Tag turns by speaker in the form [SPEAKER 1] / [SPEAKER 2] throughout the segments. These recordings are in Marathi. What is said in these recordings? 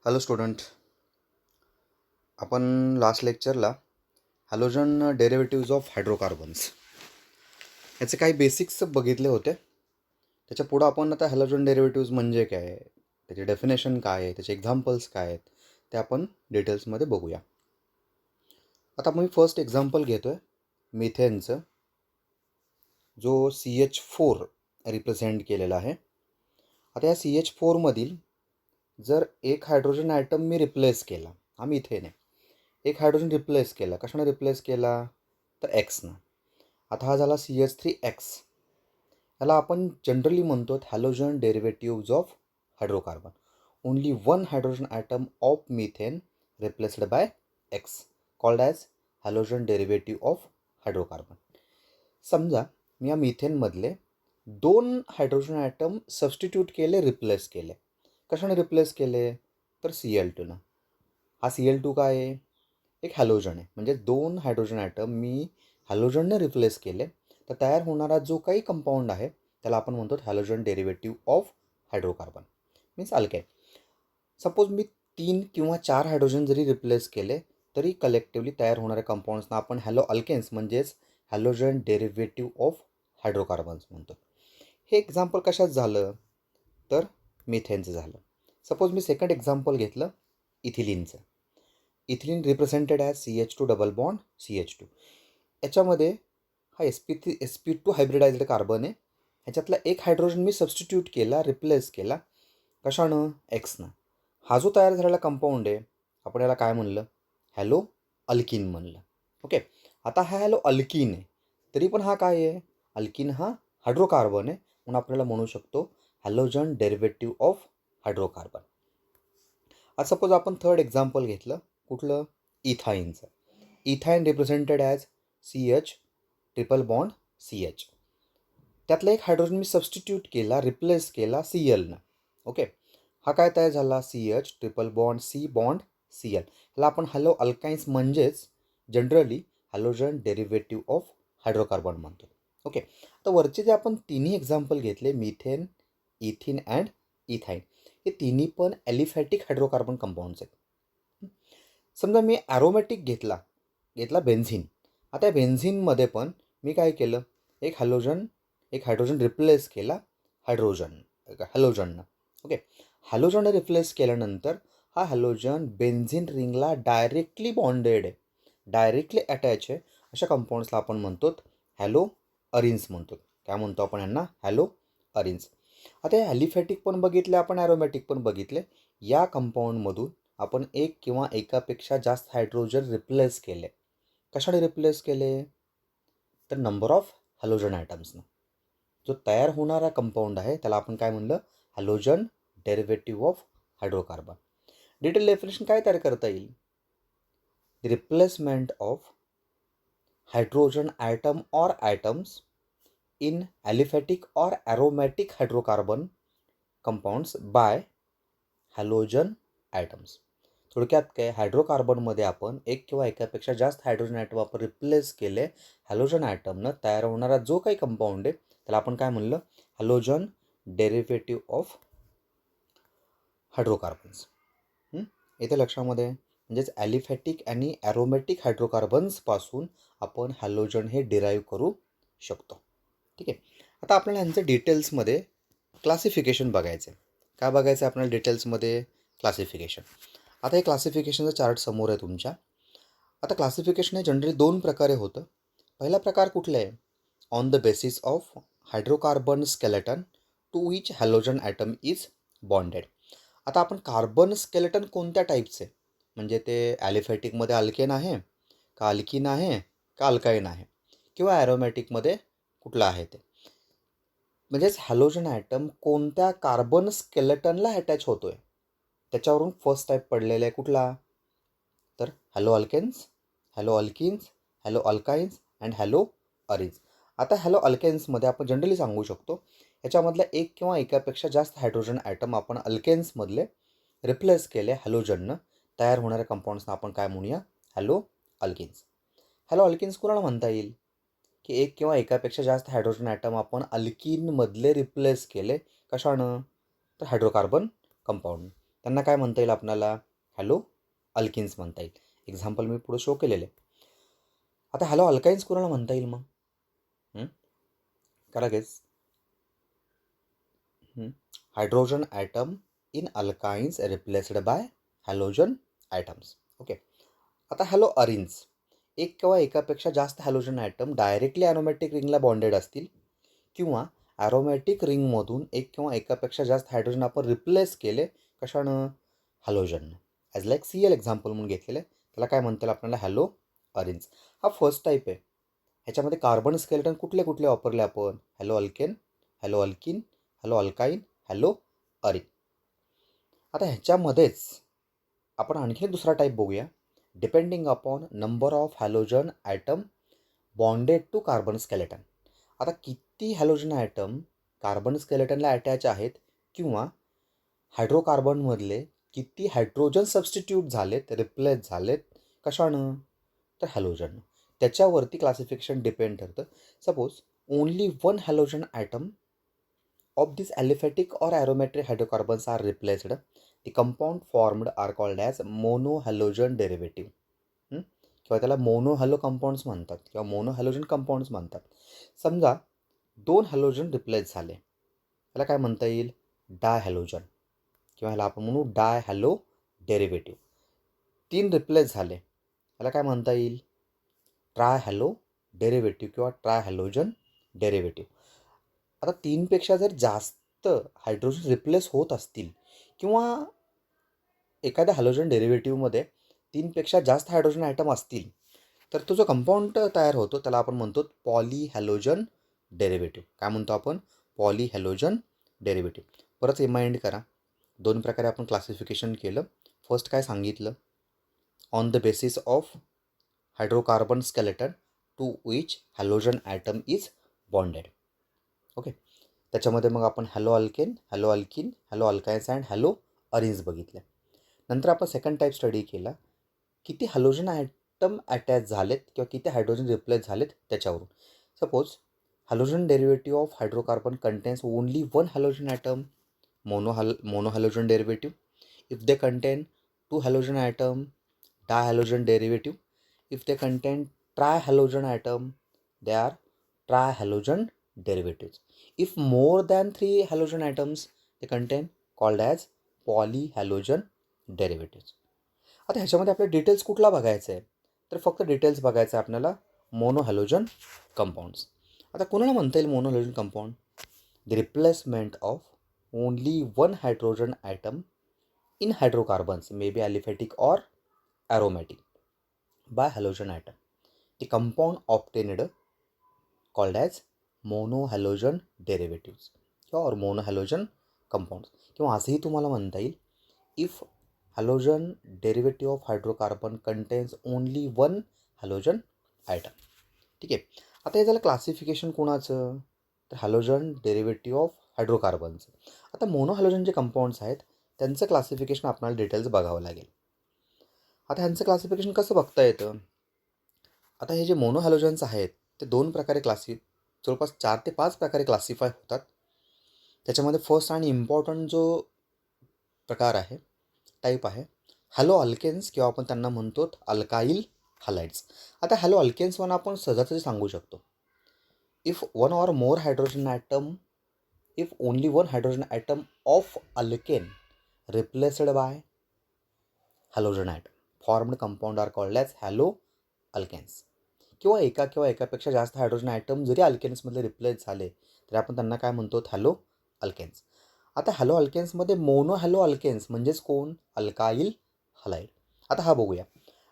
[SPEAKER 1] हॅलो स्टुडंट, आपण लास्ट लेक्चरला हॅलोजन डेरिव्हेटिव्ज ऑफ हायड्रोकार्बन्स याचे काही बेसिक्स बघितले होते. त्याच्या पुढं आपण आता हॅलोजन डेरिव्हेटिव्ज म्हणजे काय आहे, त्याचे डेफिनेशन काय आहे, त्याचे एक्झाम्पल्स काय आहेत ते आपण डिटेल्समध्ये बघूया. आता मी फर्स्ट एक्झाम्पल घेतो आहे मिथेनचं, जो CH4 रिप्रेझेंट केलेला आहे. आता या CH4मधील जर एक हायड्रोजन ॲटम मी रिप्लेस केला, हा मिथेन आहे, एक हायड्रोजन रिप्लेस केला. कशाने रिप्लेस केला तर एक्सनं. आता हा झाला CH3X. याला आपण जनरली म्हणतो halogen derivatives of hydrocarbon. Only one hydrogen atom of methane replaced by X, called as halogen derivative of hydrocarbon. समजा मी या मिथेनमधले दोन हायड्रोजन ॲटम सबस्टिट्यूट केले, रिप्लेस केले. कशाने रिप्लेस केले तर Cl2नं. हा Cl2 काय आहे, एक हॅलोजन आहे. म्हणजे दोन हायड्रोजन ॲटम मी हॅलोजनने रिप्लेस केले तर तयार होणारा जो काही कंपाऊंड आहे त्याला आपण म्हणतो halogen derivative of hydrocarbon, means alkane. Suppose मी 3 किंवा 4 हायड्रोजन जरी रिप्लेस केले तरी कलेक्टिव्हली तयार होणाऱ्या कंपाऊंड्सना आपण हॅलो अल्केन्स म्हणजेच हॅलोजन डेरिव्हेटिव्ह ऑफ हायड्रोकार्बन्स म्हणतो. हे एक्झाम्पल कशात झालं तर मिथेनचं झालं. सपोज मी सेकंड एक्झाम्पल घेतलं इथिलीनचं. Ethylene represented as CH2 double bond CH2. याच्यामध्ये हा sp2 हायब्रिडाइज्ड कार्बन आहे. ह्याच्यातला एक हायड्रोजन मी सबस्टिट्यूट केला, रिप्लेस केला. कशानं एक्सनं. हा जो तयार झालेला कंपाऊंड आहे आपण याला काय म्हणलं, हॅलो अल्किन म्हणलं. ओके. आता हा हॅलो अल्किन आहे तरी पण हा काय आहे, अल्किन हा हायड्रोकार्बन आहे म्हणून आपल्याला म्हणू शकतो हॅलोजन डेरिव्हेटिव्ह ऑफ हायड्रोकार्बन. आता सपोज आपण थर्ड एक्झाम्पल घेतलं, कुठलं इथाईनचं. Ethyne represented as CH triple bond CH. त्यातला एक हायड्रोजन मी सबस्टिट्यूट केला, रिप्लेस केला Clनं. ओके. हा काय तयार झाला, CH triple bond C bond Cl. ह्याला आपण हॅलो अल्काइन्स म्हणजेच generally halogen derivative of hydrocarbon म्हणतो. ओके. तर वरचे जे आपण तिन्ही एक्झाम्पल घेतले, मिथेन, इथिन अँड इथाईन, हे तिन्ही पण ॲलिफॅटिक हायड्रोकार्बन कंपाऊंड्स आहेत. समजा मी ॲरोमॅटिक घेतला बेन्झिन. आता या बेन्झिनमध्ये पण मी काय केलं, एक हायड्रोजन रिप्लेस केला हॅलोजननं. ओके. हॅलोजनने रिप्लेस केल्यानंतर हा हॅलोजन बेन्झिन रिंगला डायरेक्टली बॉन्डेड आहे, डायरेक्टली अटॅच आहे. अशा कंपाऊंड्सला आपण म्हणतो हॅलो अरिन्स म्हणतो. काय म्हणतो आपण यांना, हॅलो अरिन्स. आता हे ॲलिफॅटिक पण बघितले आपण, ॲरोमॅटिक पण बघितले. या कंपाऊंडमधून आपण एक किंवा एकापेक्षा जास्त हायड्रोजन रिप्लेस केले. कशाने रिप्लेस केले तर नंबर ऑफ हॅलोजन ॲटम्सनं. जो तयार होणारा कंपाऊंड आहे त्याला आपण काय म्हणलं, halogen derivative of hydrocarbon. Detail definition काय तयार करता येईल, replacement of hydrogen atom or atoms in aliphatic or aromatic hydrocarbon compounds by halogen atoms. थोडक्यात काय, हायड्रोकार्बनमध्ये आपण एक किंवा एकापेक्षा जास्त हायड्रोजन ॲटम आपण रिप्लेस केले हॅलोजन ॲटमनं, तयार होणारा जो काही कंपाऊंड आहे त्याला आपण काय म्हणलं, हॅलोजन डेरिव्हेटिव्ह ऑफ हायड्रोकार्बन्स. इथे लक्षामध्ये म्हणजेच ॲलिफॅटिक आणि ॲरोमॅटिक हायड्रोकार्बन्सपासून आपण हॅलोजन हे डिराईव्ह करू शकतो. ठीक आहे. आता आपल्याला यांचं डिटेल्समध्ये क्लासिफिकेशन बघायचं आहे. काय बघायचं आहे आपल्याला डिटेल्समध्ये, क्लासिफिकेशन. आता हे क्लासिफिकेशनचं चार्ट समोर आहे तुमच्या. आता क्लासिफिकेशन हे जनरली दोन प्रकारे होतं. पहिला प्रकार कुठला आहे, on the basis of hydrocarbon skeleton to which halogen atom is bonded. आता आपण कार्बन स्केलेटन कोणत्या टाईपचे, म्हणजे ते ॲलिफॅटिकमध्ये अल्केन आहे का, अल्किन आहे का, अल्काईन आहे, किंवा ॲरोमॅटिकमध्ये कुठलं आहे ते, म्हणजेच हॅलोजन ॲटम कोणत्या कार्बन स्केलेटनला अटॅच होतो आहे त्याच्यावरून फर्स्ट टाईप पडलेला आहे कुठला तर halo alkanes, halo alkenes, halo alkynes and halo arenes. आता हॅलो अल्केन्समध्ये आपण जनरली सांगू शकतो याच्यामधल्या एक किंवा एकापेक्षा जास्त हायड्रोजन ॲटम आपण अल्केन्समधले रिप्लेस केले हॅलोजननं, तयार होणाऱ्या कंपाऊंड्सना आपण काय म्हणूया, हॅलो अल्किन्स. हॅलो अल्किन्स कुणाला म्हणता येईल की एक किंवा एकापेक्षा जास्त हायड्रोजन ॲटम आपण अल्किनमधले रिप्लेस केले, कशानं तर हायड्रोकार्बन कंपाऊंड. त्यांना काय म्हणता येईल आपल्याला? हॅलो अल्किन्स म्हणता येईल. एक्झाम्पल मी पुढे शो केलेले. आता हॅलो अल्काइन्स कोणाला म्हणता येईल मग? करा guess. Hydrogen atom in alkynes replaced by halogen atoms. Okay. आता हॅलो अरिन्स, एक किंवा एकापेक्षा जास्त हॅलोजन ॲटम डायरेक्टली ॲरोमॅटिक रिंगला बॉन्डेड असतील किंवा ॲरोमॅटिक रिंगमधून एक किंवा एकापेक्षा जास्त हायड्रोजन आपण रिप्लेस केले कशानं? हॅलोजननं. ॲज लाईक CL एक्झाम्पल म्हणून घेतलेलं आहे, त्याला काय म्हणता येईल आपल्याला? Halo arenes. हा फर्स्ट टाईप आहे. ह्याच्यामध्ये कार्बन स्केलेटन कुठले कुठले वापरले आपण? Halo alkane, halo alkene, halo alkyne, halo arene. आता ह्याच्यामध्येच आपण आणखी दुसरा टाईप बघूया. Depending upon number of halogen atom bonded to carbon skeleton. आता किती हॅलोजन ॲटम कार्बन स्केलेटनला अटॅच आहेत किंवा हायड्रोकार्बनमधले किती हायड्रोजन सबस्टिट्यूट झालेत, रिप्लेस झालेत कशानं? तर हॅलोजन. त्याच्यावरती क्लासिफिकेशन डिपेंड ठरतं. Suppose only one halogen atom of these aliphatic or aromatic hydrocarbons are replaced, the compound formed are called as monohalogen derivative. किंवा त्याला मोनोहॅलो कंपाऊंड्स म्हणतात किंवा मोनोहॅलोजन कंपाऊंड्स म्हणतात. समजा 2 हॅलोजन रिप्लेस झाले, त्याला काय म्हणता येईल? डायहॅलोजन किंवा ह्याला आपण म्हणू डायहॅलो डेरिव्हेटिव्ह. 3 रिप्लेस झाले, त्याला काय म्हणता येईल? ट्रायहॅलो डेरिव्हेटिव्ह किंवा ट्रायहॅलोजन डेरिव्हेटिव्ह. आता 3पेक्षा जर जास्त हायड्रोजन रिप्लेस होत असतील किंवा एखाद्या हॅलोजन डेरिव्हेटिव्हमध्ये 3पेक्षा जास्त हायड्रोजन ॲटम असतील तर तो जो कंपाऊंड तयार होतो त्याला आपण म्हणतो पॉलीहॅलोजन डेरिव्हेटिव्ह. काय म्हणतो आपण? पॉलीहॅलोजन डेरिव्हेटिव्ह. परत रिमाइंड करा, 2 प्रकारे आपण क्लासिफिकेशन केलं. फर्स्ट काय सांगितलं? On the basis of hydrocarbon skeleton to which halogen atom is bonded. Okay. त्याच्यामध्ये मग आपण halo alkane, halo alkene, halo alkynes and halo arenes बघितले. नंतर आपण सेकंड टाईप स्टडी केला, किती हॅलोजन ॲटम अटॅच झालेत किंवा किती हायड्रोजन रिप्लेस झालेत त्याच्यावरून. Suppose halogen derivative of hydrocarbon contains only one halogen atom, monohalogen derivative. If they contain 2 halogen atom, dihalogen derivative. If they contain trihalogen atom, they are trihalogen derivatives. If more than 3 halogen atoms, they contain called as polyhalogen derivatives. आता ह्याच्यामध्ये आपल्या डिटेल्स कुठला बघायचं आहे? तर फक्त डिटेल्स बघायचं आहे आपल्याला मोनोहॅलोजन कंपाऊंड्स. आता कोणाला म्हणता येईल monohalogen compound? The replacement of only one hydrogen atom in hydrocarbons may be aliphatic or aromatic by halogen atom. The compound obtained called as monohalogen derivatives किंवा मोनोहॅलोजन कंपाऊंड्स. किंवा असंही तुम्हाला म्हणता येईल, if halogen derivative of hydrocarbon contains only one halogen atom. ठीक आहे. आता हे झालं क्लासिफिकेशन कोणाचं? तर हॅलोजन डेरिव्हेटिव्ह ऑफ हायड्रोकार्बनचं. आता मोनोहॅलोजन जे कंपाऊंड्स आहेत त्यांचं क्लासिफिकेशन आपल्याला डिटेल्स बघावं लागेल. आता ह्यांचं क्लासिफिकेशन कसं बघता येतं? आता हे जे मोनोहॅलोजन्स आहेत ते 2 प्रकारे जवळपास 4 ते 5 प्रकारे क्लासिफाय होतात. त्याच्यामध्ये फर्स्ट आणि इम्पॉर्टंट जो प्रकार आहे, टाईप आहे, हॅलो अल्केन्स किंवा आपण त्यांना म्हणतो अल्काइल हलाइड्स. आता हॅलो अल्केन्स वन आपण सहजासहजी सांगू शकतो. If one or more hydrogen atom, if only one hydrogen atom of alkane replaced by halogen atom formed compound are called as halo alkanes. किंवा एकापेक्षा जास्त हायड्रोजन ॲटम जरी अल्केन्समधले रिप्लेस झाले तरी आपण त्यांना काय म्हणतो? Halo alkanes. आता हॅलो अल्केन्समध्ये मोनो हॅलो अल्केन्स म्हणजेच कोण? Alkyl halide. आता हा बघूया.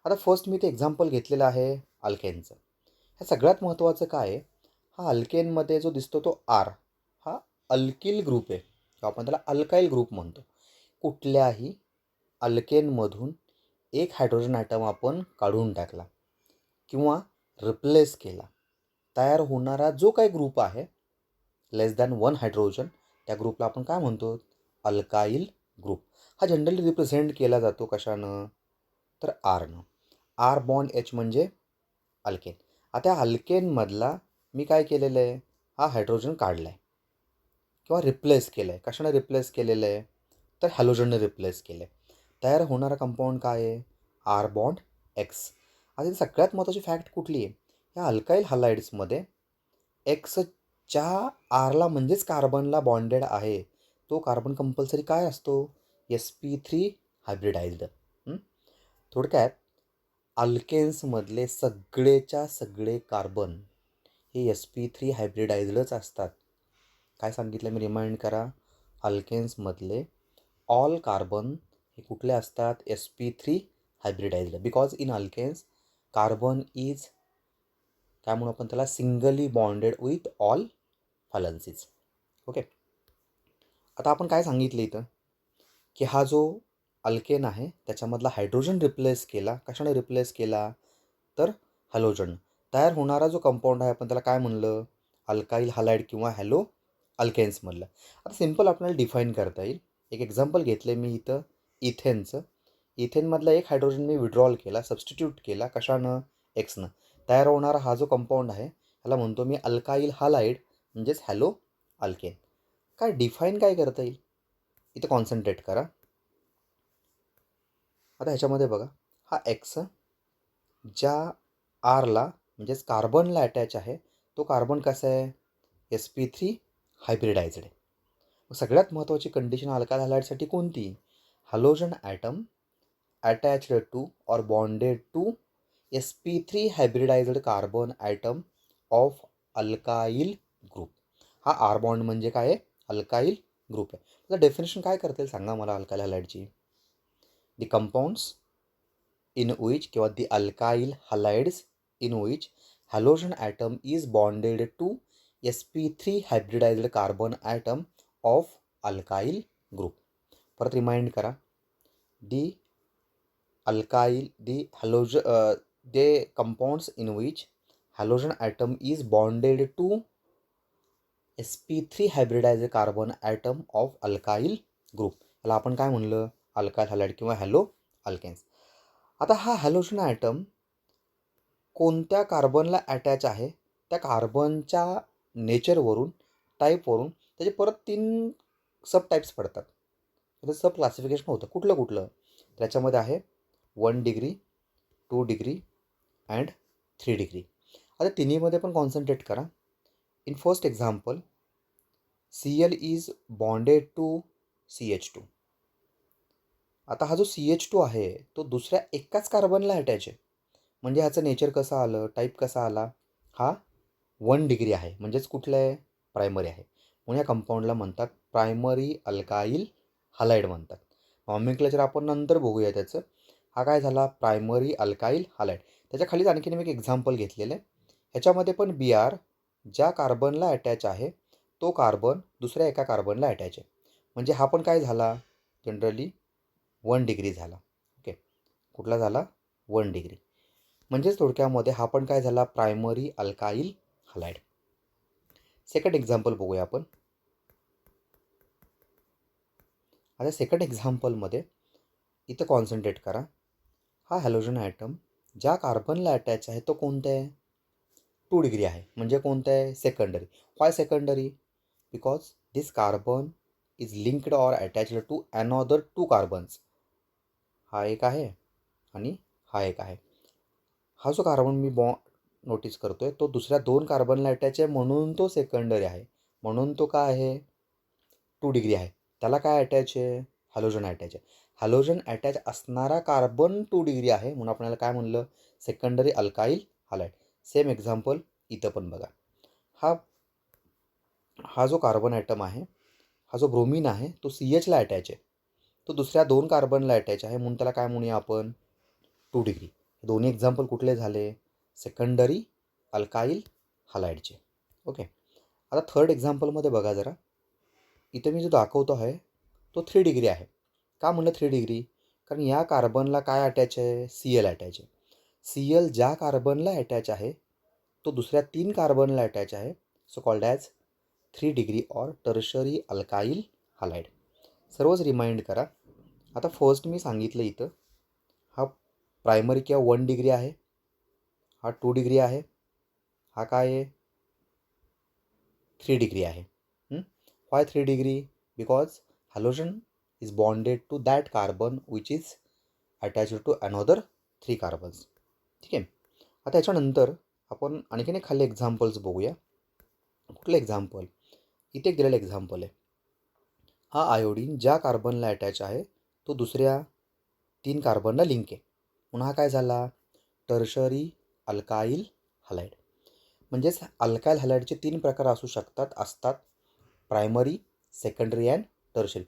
[SPEAKER 1] आता फर्स्ट मी ते एक्झाम्पल घेतलेलं आहे अल्केनचं. ह्या सगळ्यात महत्त्वाचं काय आहे? हा अल्केनमध्ये जो दिसतो तो आर हा अल्किल ग्रुप आहे किंवा आपण त्याला अल्काइल ग्रुप म्हणतो. कुठल्याही अल्केनमधून एक हायड्रोजन ॲटम आपण काढून टाकला किंवा रिप्लेस केला, तयार होणारा जो काही ग्रुप आहे लेस दॅन 1 हायड्रोजन, त्या ग्रुपला आपण काय म्हणतो? Alkyl group. हा जनरली रिप्रेझेंट केला जातो कशानं? तर आरनं. आर बॉन्ड एच म्हणजे अल्केन. आता अल्केनमधला मी काय केलेलं आहे? हा हायड्रोजन काढला आहे किंवा रिप्लेस केलं आहे. कशानं रिप्लेस केलेलं आहे? तर हॅलोजनने रिप्लेस केले. तयार होणारा कंपाऊंड काय आहे? R bond X. आता इथे सगळ्यात महत्त्वाची फॅक्ट कुठली आहे? या अल्काईल हलाइड्समध्ये एक्स ज्या आरला म्हणजेच कार्बनला बॉन्डेड आहे तो कार्बन कंपल्सरी काय असतो? sp3 hybridised. थोडक्यात अल्केन्समधले सगळेच्या सगळे कार्बन हे sp3 हायब्रिडाइज्डच असतात. काय सांगितलं मी? रिमाइंड करा. अल्केन्समधले ऑल कार्बन हे कुठले असतात? sp3 hybridized. Because in alkanes carbon is काय म्हणून आपण त्याला? Singly bonded with all valencies. Okay. आता आपण काय सांगितलं इथं की हा जो अल्केन आहे त्याच्यामधला हायड्रोजन रिप्लेस केला. कशाने रिप्लेस केला? तर हॅलोजन. तयार होणारा जो कंपाऊंड आहे आपण त्याला काय म्हणलं? अल्काईल हलाइड किंवा हॅलो अल्केन्स म्हणलं. आता सिम्पल आपल्याला डिफाईन करता येईल. एक एक्झाम्पल घेतलं मी इथं इथेनचं. इथेनमधला एक हायड्रोजन मी विड्रॉल केला, सबस्टिट्यूट केला. कशानं? एक्सनं. तयार होणारा हा जो कंपाऊंड आहे ह्याला म्हणतो मी अल्काईल हलाइड म्हणजेच हॅलो अल्केन. काय डिफाईन काय करता येईल? इथं कॉन्सन्ट्रेट करा. आता ह्याच्यामध्ये बघा, हा एक्स ज्या आरला म्हणजेच कार्बनला अटॅच आहे तो कार्बन कसा आहे? sp3 हायब्रिडाइज्ड आहे. सगळ्यात महत्त्वाची कंडिशन अल्काईल हलाइडसाठी कोणती? Halogen atom attached to or bonded to sp3 hybridized carbon atom of alkyl group. हा आर बॉन्ड म्हणजे काय आहे? अल्काईल ग्रुप आहे. त्याचं डेफिनेशन काय करता येईल सांगा मला अल्काईल हलाइडची? दी कंपाऊंड्स in which किंवा the alkyl halides in which halogen atom is bonded to sp3 hybridized carbon atom of alkyl group. परत रिमाइंड करा. the compounds in which halogen atom is bonded to sp3 hybridized carbon atom of alkyl group. याला आपण काय म्हणलं? अल्काईल हलाइड किंवा हॅलो अल्केन्स. आता हा हॅलोजन ॲटम कोणत्या कार्बनला अटॅच आहे त्या कार्बनच्या नेचरवरून, टाईपवरून त्याचे परत 3 सब टाईप्स पडतात. त्याचं सब क्लासिफिकेशन होतं. कुठलं कुठलं? त्याच्यामध्ये आहे 1 डिग्री, 2 डिग्री अँड 3 डिग्री. आता तिन्हीमध्ये पण कॉन्सन्ट्रेट करा. In first example Cl is bonded to CH2. आता हा जो CH2 आहे तो दुसऱ्या एकाच कार्बनला अटॅच आहे. म्हणजे ह्याचं नेचर कसं आलं? टाईप कसा आला? हा 1 डिग्री आहे. म्हणजेच कुठलं आहे? प्रायमरी आहे. म्हणून या कंपाऊंडला म्हणतात प्रायमरी अल्काईल हलाइड म्हणतात. नॉमेनक्लेचर आपण नंतर बघूया त्याचं. हा काय झाला? Primary alkyl halide. त्याच्या खालीच आणखीन एक एक्झाम्पल घेतलेलं आहे. ह्याच्यामध्ये पण Br ज्या कार्बनला अटॅच आहे तो कार्बन दुसऱ्या एका कार्बनला अटॅच आहे. म्हणजे हा पण काय झाला? जनरली 1 डिग्री झाला. ओके. कुठला झाला? 1 डिग्री. म्हणजेच थोडक्यामध्ये हा पण काय झाला? Primary alkyl halide. Second example बघूया आपण. आता सेकंड एक्झाम्पलमध्ये इथं कॉन्सन्ट्रेट करा. हा हॅलोजन ॲटम ज्या कार्बनला अटॅच आहे तो कोणता आहे? 2 डिग्री आहे. म्हणजे कोणता आहे? Secondary. Why secondary? Because this carbon is linked or attached to another 2 carbons. हा एक आहे आणि हा एक आहे. हा जो कार्बन मी नोटीस करतोय तो दुसऱ्या 2 कार्बनला अटॅच आहे म्हणून तो सेकंडरी आहे. म्हणून तो काय आहे? 2 डिग्री आहे. त्याला काय अटॅच आहे? हॅलोजन अटॅच आहे. हॅलोजन अटॅच असणारा कार्बन 2 डिग्री आहे म्हणून आपल्याला काय म्हणलं? Secondary alkyl halide. Same example इथं पण बघा. हा जो कार्बन ॲटम आहे, हा जो ब्रोमीन आहे तो CHला अटॅच आहे. तो दुसऱ्या 2 कार्बनला अटॅच आहे म्हणून त्याला काय म्हणूया आपण? 2 डिग्री. दोन्ही एक्झाम्पल कुठले झाले? सेकंडरी अल्काईल हलाइडचे. ओके. आता थर्ड एक्झाम्पलमध्ये बघा जरा. इथं मी जो दाखवतो आहे तो 3 डिग्री आहे. का म्हणलं 3 डिग्री? कारण या कार्बनला काय अटॅच आहे? Cl अटॅच आहे. Cl ज्या कार्बनला अटॅच आहे तो दुसऱ्या 3 कार्बनला अटॅच आहे. So called as 3 degree or tertiary alkyl halide. सर्वच रिमाइंड करा. आता फर्स्ट मी सांगितलं इथं हा प्रायमरी किंवा 1 डिग्री आहे. हा 2 डिग्री आहे. हा काय आहे? 3 डिग्री आहे. Why 3 degree? Because halogen is bonded to that carbon which is attached to another 3 carbons. ठीक आहे. आता याच्यानंतर आपण आणखीन एक खाली एक्झाम्पल्स बघूया. कुठलं एक्झाम्पल? इथे एक दिलेलं एक्झाम्पल आहे. हा आयोडीन ज्या कार्बनला अटॅच आहे तो दुसऱ्या 3 कार्बनला लिंक आहे. पुन्हा काय झाला? Tertiary alkyl halide. म्हणजेच अल्काईल हलाईडचे 3 प्रकार असतात. Primary, secondary and tertiary.